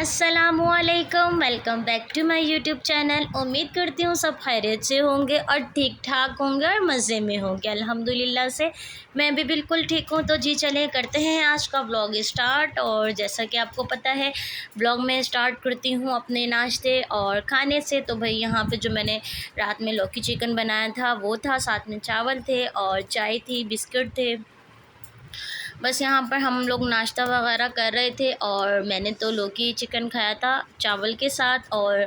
अस्सलामुअलैकुम, welcome back to my YouTube channel. उम्मीद करती हूँ सब खैरियत से होंगे और ठीक ठाक होंगे और मज़े में होंगे। अल्हम्दुलिल्लाह से मैं भी बिल्कुल ठीक हूँ। तो जी चलें करते हैं आज का व्लॉग स्टार्ट। और जैसा कि आपको पता है व्लॉग में स्टार्ट करती हूँ अपने नाश्ते और खाने से। तो भाई यहाँ पे जो मैंने रात में लौकी चिकन बनाया था वो था, साथ में चावल थे और चाय थी, बिस्किट थे। बस यहाँ पर हम लोग नाश्ता वगैरह कर रहे थे और मैंने तो लौकी चिकन खाया था चावल के साथ और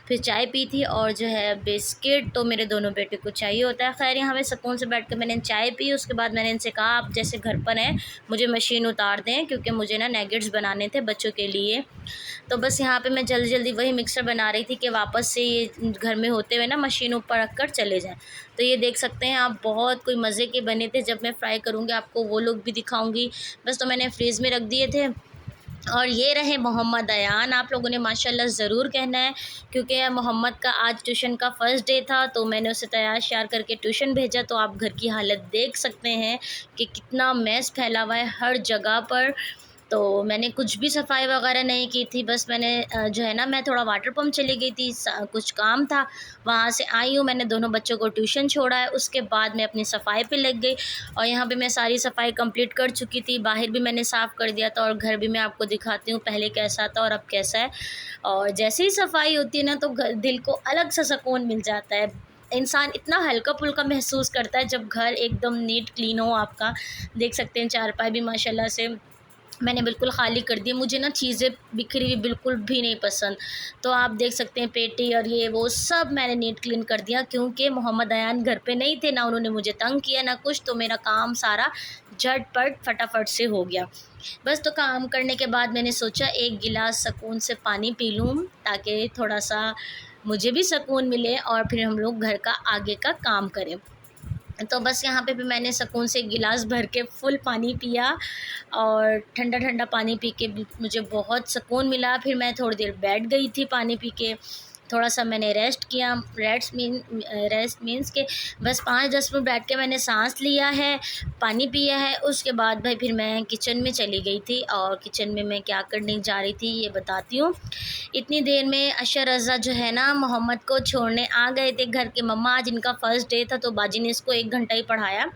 फिर चाय पी थी और जो है बिस्किट तो मेरे दोनों बेटे को चाहिए होता है। खैर यहाँ पे सुकून से बैठ कर मैंने चाय पी। उसके बाद मैंने इनसे कहा आप जैसे घर पर हैं मुझे मशीन उतार दें, क्योंकि मुझे ना नैगेट्स बनाने थे बच्चों के लिए। तो बस यहाँ पे मैं जल्दी जल्दी वही मिक्सर बना रही थी कि वापस से ये घर में होते हुए ना मशीन ऊपर रख कर चले जाएँ। तो ये देख सकते हैं आप, बहुत कोई मज़े के बने थे। जब मैं फ्राई करूँगी आपको वो लोग भी दिखाऊँगी। बस तो मैंने फ्रीज़ में रख दिए थे। और ये रहे मोहम्मद अयान। आप लोगों ने माशाल्लाह ज़रूर कहना है, क्योंकि मोहम्मद का आज ट्यूशन का फ़र्स्ट डे था तो मैंने उसे तैयार श्यार करके ट्यूशन भेजा। तो आप घर की हालत देख सकते हैं कि कितना मैस फैला हुआ है हर जगह पर। तो मैंने कुछ भी सफाई वगैरह नहीं की थी। बस मैंने जो है ना, मैं थोड़ा वाटर पम्प चली गई थी, कुछ काम था, वहाँ से आई हूँ। मैंने दोनों बच्चों को ट्यूशन छोड़ा है, उसके बाद मैं अपनी सफाई पे लग गई। और यहाँ पे मैं सारी सफाई कंप्लीट कर चुकी थी। बाहर भी मैंने साफ़ कर दिया था और घर भी मैं आपको दिखाती हूँ पहले कैसा था और अब कैसा है। और जैसे ही सफाई होती है ना तो दिल को अलग सा सुकून मिल जाता है। इंसान इतना हल्का फुल्का महसूस करता है जब घर एकदम नीट क्लीन हो आपका। देख सकते हैं चारपाई भी माशाल्लाह से मैंने बिल्कुल ख़ाली कर दी। मुझे ना चीज़ें बिखरी हुई बिल्कुल भी नहीं पसंद। तो आप देख सकते हैं पेटी और ये वो सब मैंने नीट क्लीन कर दिया, क्योंकि मोहम्मद अयान घर पे नहीं थे, ना उन्होंने मुझे तंग किया ना कुछ। तो मेरा काम सारा झटपट फटाफट से हो गया। बस तो काम करने के बाद मैंने सोचा एक गिलास सुकून से पानी पी लूँ, ताकि थोड़ा सा मुझे भी सुकून मिले और फिर हम लोग घर का आगे का काम करें। तो बस यहाँ पे भी मैंने सुकून से एक गिलास भर के फुल पानी पिया और ठंडा ठंडा पानी पी के मुझे बहुत सुकून मिला। फिर मैं थोड़ी देर बैठ गई थी पानी पी के, थोड़ा सा मैंने रेस्ट किया। रेस्ट मीन्स के बस 5-10 मिनट बैठ के मैंने सांस लिया है, पानी पिया है। उसके बाद भाई फिर मैं किचन में चली गई थी। और किचन में मैं क्या करने जा रही थी ये बताती हूँ। इतनी देर में अशर रज़ा जो है ना मोहम्मद को छोड़ने आ गए थे घर के मम्मा। आज इनका फ़र्स्ट डे था तो बाजी ने इसको 1 घंटा ही पढ़ाया।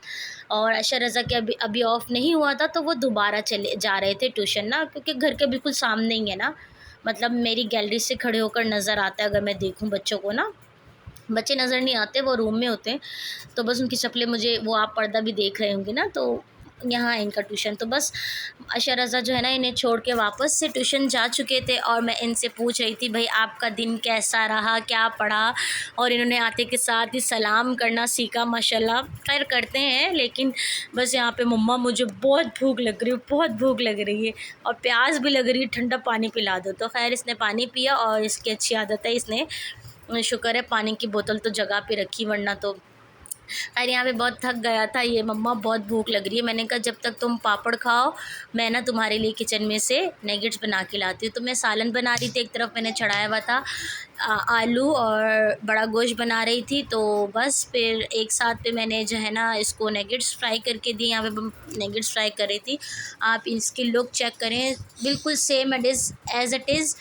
और अशर रज़ा के अभी ऑफ नहीं हुआ था तो वो दोबारा चले जा रहे थे ट्यूशन ना, क्योंकि घर के बिल्कुल सामने ही है ना, मतलब मेरी गैलरी से खड़े होकर नज़र आता है। अगर मैं देखूं बच्चों को ना, बच्चे नज़र नहीं आते, वो रूम में होते हैं। तो बस उनकी शक्लें मुझे, वो आप पर्दा भी देख रहे होंगे ना, तो यहाँ है इनका ट्यूशन। तो बस अशर रज़ा जो है ना इन्हें छोड़ के वापस से ट्यूशन जा चुके थे और मैं इनसे पूछ रही थी भाई आपका दिन कैसा रहा, क्या पढ़ा। और इन्होंने आते के साथ ही सलाम करना सीखा माशाल्लाह। खैर करते हैं, लेकिन बस यहाँ पे मम्मा मुझे बहुत भूख लग रही है, बहुत भूख लग रही है और प्यास भी लग रही है, ठंडा पानी पिला दो। तो खैर इसने पानी पिया और इसकी अच्छी आदत है, इसने शुक्र है पानी की बोतल तो जगह पे रखी, वरना तो अरे यहाँ पे बहुत थक गया था ये। मम्मा बहुत भूख लग रही है। मैंने कहा जब तक तुम पापड़ खाओ मैं ना तुम्हारे लिए किचन में से नगेट्स बना के लाती हूँ। तो मैं सालन बना रही थी, एक तरफ मैंने चढ़ाया हुआ था आलू और बड़ा गोश्त बना रही थी। तो बस फिर एक साथ पे मैंने जो है ना इसको नगेट्स फ्राई करके दिए। यहाँ पे नगेट्स फ्राई कर रही थी। आप इसकी लुक चेक करें, बिल्कुल same as it is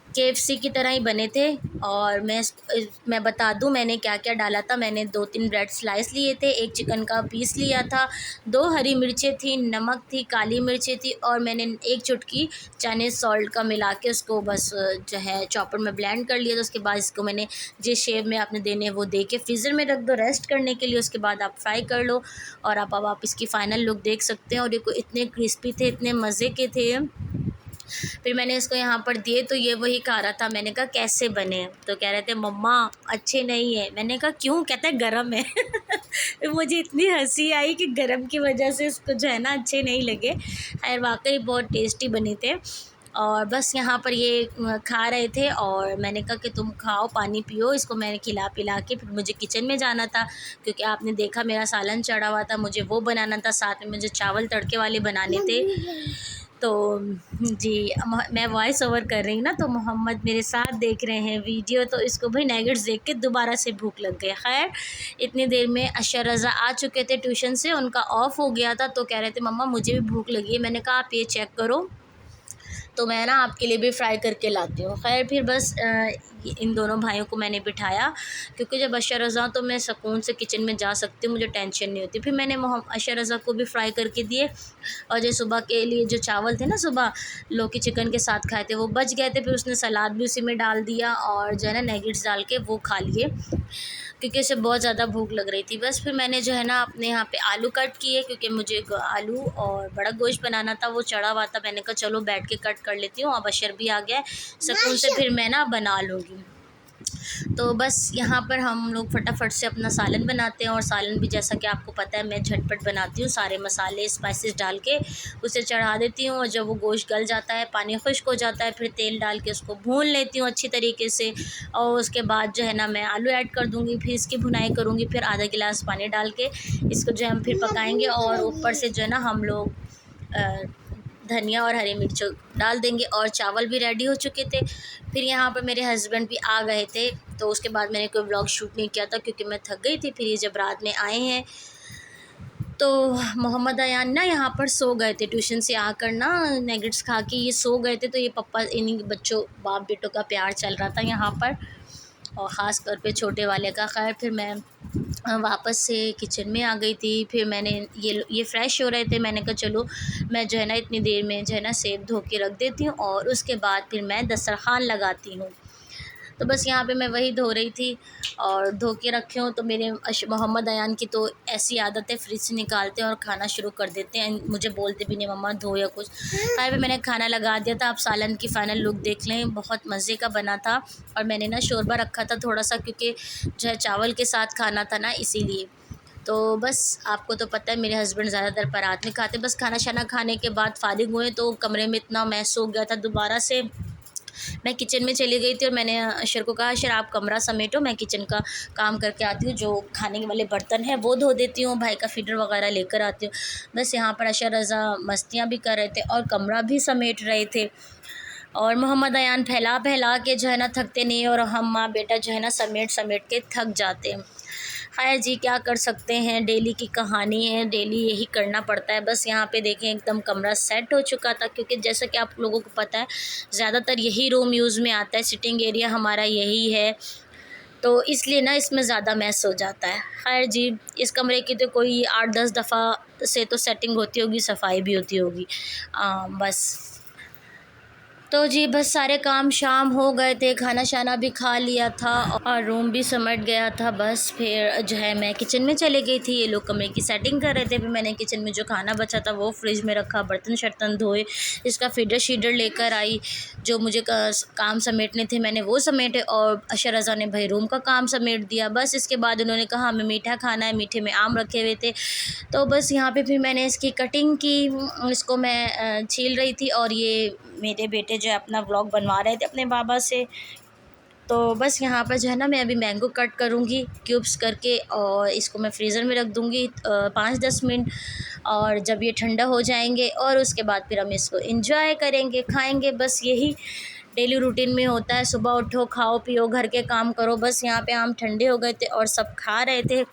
KFC की तरह ही बने थे। और मैं बता दूं मैंने क्या क्या डाला था। मैंने 2-3 ब्रेड स्लाइस लिए थे, 1 चिकन का पीस लिया था, 2 हरी मिर्चें थी, नमक थी, काली मिर्चें थी और मैंने 1 चुटकी चाइनीज़ सॉल्ट का मिला के उसको बस जो है चॉपर में ब्लेंड कर लिया। तो उसके बाद इसको मैंने जिस शेप में आपने देने वो दे के फ्रीज़र में रख दो रेस्ट करने के लिए। उसके बाद आप फ्राई कर लो और अब आप इसकी फ़ाइनल लुक देख सकते हैं। और देखो इतने क्रिस्पी थे, इतने मज़े के थे। फिर मैंने इसको यहाँ पर दिए तो ये वही खा रहा था। मैंने कहा कैसे बने, तो कह रहे थे मम्मा अच्छे नहीं है। मैंने कहा क्यों, कहता है गरम है। फिर मुझे इतनी हंसी आई कि गरम की वजह से इसको जो है ना अच्छे नहीं लगे। खैर वाकई बहुत टेस्टी बने थे। और बस यहाँ पर ये खा रहे थे और मैंने कहा कि तुम खाओ पानी पियो। इसको मैंने खिला पिला के फिर मुझे किचन में जाना था, क्योंकि आपने देखा मेरा सालन चढ़ा हुआ था, मुझे वो बनाना था, साथ में मुझे चावल तड़के वाले बनाने थे। तो जी मैं वॉइस ओवर कर रही हूँ ना, तो मोहम्मद मेरे साथ देख रहे हैं वीडियो, तो इसको भाई नैगेट्स देख के दोबारा से भूख लग गई। खैर इतनी देर में अशर रज़ा आ चुके थे ट्यूशन से, उनका ऑफ़ हो गया था। तो कह रहे थे मम्मा मुझे भी भूख लगी है। मैंने कहा आप ये चेक करो, तो मैं ना आपके लिए भी फ्राई करके लाती हूँ। खैर फिर बस इन दोनों भाइयों को मैंने बिठाया, क्योंकि जब अशा रज़ा तो मैं सुकून से किचन में जा सकती हूँ, मुझे टेंशन नहीं होती। फिर मैंने अशा रज़ा को भी फ्राई करके दिए, और जो सुबह के लिए जो चावल थे ना, सुबह लौकी चिकन के साथ खाए थे, वो बच गए थे। फिर उसने सलाद भी उसी में डाल दिया और जो है ना नगेट्स डाल के वो खा लिए, क्योंकि उसे बहुत ज़्यादा भूख लग रही थी। बस फिर मैंने जो है ना अपने यहाँ पे आलू कट किए, क्योंकि मुझे आलू और बड़ा गोश्त बनाना था, वो चढ़ा हुआ था। मैंने कहा चलो बैठ के कट कर लेती हूँ, अब अशर भी आ गया है सुकून से, फिर मैं ना बना लूँगी। तो बस यहाँ पर हम लोग फटाफट से अपना सालन बनाते हैं, और सालन भी जैसा कि आपको पता है मैं झटपट बनाती हूँ, सारे मसाले स्पाइसेस डाल के उसे चढ़ा देती हूँ। और जब वो गोश्त गल जाता है, पानी खुश्क हो जाता है, फिर तेल डाल के उसको भून लेती हूँ अच्छी तरीके से, और उसके बाद जो है ना मैं आलू ऐड कर दूँगी, फिर इसकी भुनाई करूँगी, फिर आधा गिलास पानी डाल के इसको जो है हम फिर पकाएँगे, और ऊपर से जो है ना हम लोग धनिया और हरी मिर्च डाल देंगे। और चावल भी रेडी हो चुके थे। फिर यहाँ पर मेरे हस्बैंड भी आ गए थे, तो उसके बाद मैंने कोई व्लॉग शूट नहीं किया था, क्योंकि मैं थक गई थी। फिर ये जब रात में आए हैं तो मोहम्मद अयान ना यहाँ पर सो गए थे, ट्यूशन से आकर ना नगेट्स खा के ये सो गए थे। तो ये पप्पा इन्हीं बच्चों बाप बेटों का प्यार चल रहा था यहाँ पर, और ख़ास तौर पे छोटे वाले का। खैर फिर मैं वापस से किचन में आ गई थी। फिर मैंने ये फ़्रेश हो रहे थे, मैंने कहा चलो मैं जो है ना इतनी देर में जो है ना सेब धो के रख देती हूँ, और उसके बाद फिर मैं दस्तरख़्वान लगाती हूँ। तो बस यहाँ पे मैं वही धो रही थी, और धो के रखे हूँ। तो मेरे मोहम्मद अयान की तो ऐसी आदत है, फ्रिज से निकालते हैं और खाना शुरू कर देते हैं, मुझे बोलते भी नहीं मम्मा धो या कुछ। खाए पे मैंने खाना लगा दिया था। आप सालन की फ़ाइनल लुक देख लें, बहुत मज़े का बना था। और मैंने ना शोरबा रखा था थोड़ा सा, क्योंकि जो है चावल के साथ खाना था ना, इसीलिए। तो बस आपको तो पता है मेरे हस्बैंड ज़्यादातर परात नहीं खाते। बस खाना शाना खाने के बाद फ़ारिग हुए तो कमरे में इतना मैस हो गया था, दोबारा से मैं किचन में चली गई थी, और मैंने अशर को कहा अशर आप कमरा समेटो, मैं किचन का काम करके आती हूँ, जो खाने वाले बर्तन हैं वो धो देती हूँ, भाई का फीडर वगैरह लेकर आती हूँ। बस यहाँ पर अशर रज़ा मस्तियाँ भी कर रहे थे और कमरा भी समेट रहे थे, और मोहम्मद अयान फैला के जो है ना थकते नहीं, और हम माँ बेटा जो है ना समेट के थक जाते हैं। खैर जी, क्या कर सकते हैं, डेली की कहानी है, डेली यही करना पड़ता है। बस यहाँ पे देखें एकदम कमरा सेट हो चुका था, क्योंकि जैसा कि आप लोगों को पता है ज़्यादातर यही रूम यूज़ में आता है, सिटिंग एरिया हमारा यही है, तो इसलिए ना इसमें ज़्यादा मैस हो जाता है। खैर जी, इस कमरे की तो कोई 8-10 दफ़ा से तो सेटिंग होती होगी, सफाई भी होती होगी। बस तो जी बस सारे काम शाम हो गए थे, खाना शाना भी खा लिया था, और रूम भी समेट गया था। बस फिर जो है मैं किचन में चले गई थी, ये लोग कमरे की सेटिंग कर रहे थे। फिर मैंने किचन में जो खाना बचा था वो फ्रिज में रखा, बर्तन शर्तन धोए, इसका फीडर शीडर लेकर आई, जो मुझे काम समेटने थे मैंने वो समेटे, और अशर रज़ा ने भाई रूम का काम समेट दिया। बस इसके बाद उन्होंने कहा हमें मीठा खाना है, मीठे में आम रखे हुए थे, तो बस यहाँ पे फिर मैंने इसकी कटिंग की, इसको मैं छील रही थी, और ये मेरे बेटे जो है अपना व्लॉग बनवा रहे थे अपने बाबा से। तो बस यहाँ पर जो है ना मैं अभी मैंगो कट करूँगी क्यूब्स करके, और इसको मैं फ्रीज़र में रख दूँगी 5-10 मिनट, और जब ये ठंडा हो जाएंगे और उसके बाद फिर हम इसको एंजॉय करेंगे, खाएंगे। बस यही डेली रूटीन में होता है, सुबह उठो, खाओ पियो, घर के काम करो। बस यहाँ पे आम ठंडे हो गए थे और सब खा रहे थे।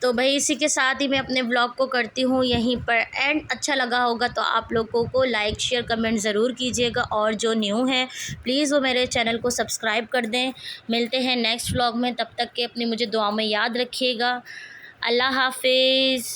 तो भाई इसी के साथ ही मैं अपने ब्लॉग को करती हूँ यहीं पर एंड। अच्छा लगा होगा तो आप लोगों को लाइक शेयर कमेंट ज़रूर कीजिएगा, और जो न्यू हैं प्लीज़ वो मेरे चैनल को सब्सक्राइब कर दें। मिलते हैं नेक्स्ट ब्लॉग में, तब तक के अपनी मुझे दुआ में याद रखिएगा। अल्लाह हाफिज़।